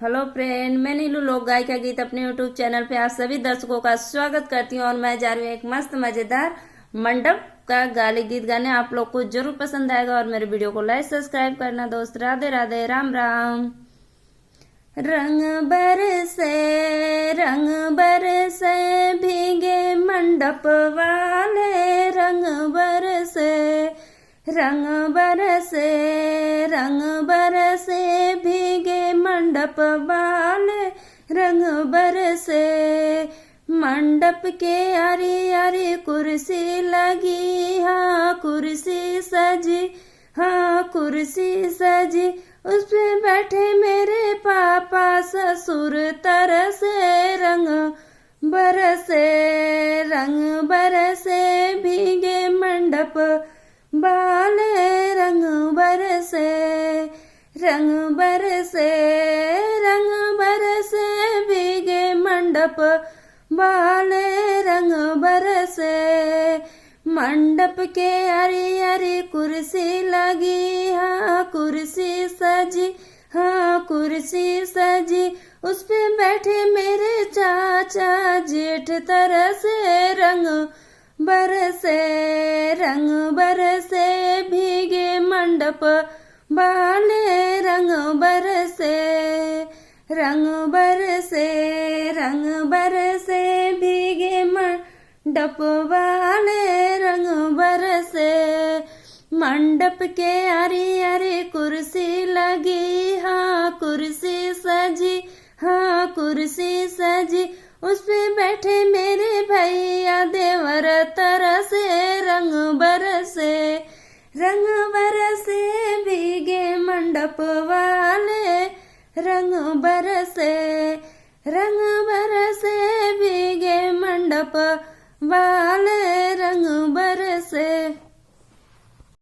Hello friend, मैं नीलू लोक गायिका गीत अपने यूट्यूब चैनल पे आप सभी दर्शकों का स्वागत करती हूँ। और मैं जा रही हूँ एक मस्त मजेदार मंडप का गाली गीत गाने। आप लोग को जरूर पसंद आएगा और मेरे वीडियो को लाइक सब्सक्राइब करना दोस्त। राधे राधे, राम राम। रंग बरसे भीगे मंडप वाले, रंग बरसे भीगे मंडप वाले, रंग बरसे। मंडप के आरी आरी कुर्सी लगी, हाँ कुर्सी सजी, हाँ कुर्सी सजी। उस पे बैठे मेरे पापा ससुर, तरसे रंग बरसे भीगे मंडप वाले, रंग बरसे भीगे मंडप वाले, रंग बरसे। मंडप के आरी आरी कुर्सी लगी, हाँ कुर्सी सजी, हाँ कुर्सी सजी। उस पे बैठे मेरे चाचा जेठ, तरसे रंग बरसे भीगे मंडप वाले, रंग बरसे भीगे मंडप वाले, रंग बरसे। मंडप के आरी आरी कुर्सी लगी, हाँ कुर्सी सजी, हाँ कुर्सी सजी। उस पे बैठे मेरे भैया देवर, तरसे रंग बरसे भीगे मंडप वाले, रंग बरसे भीगे मंडप वाले,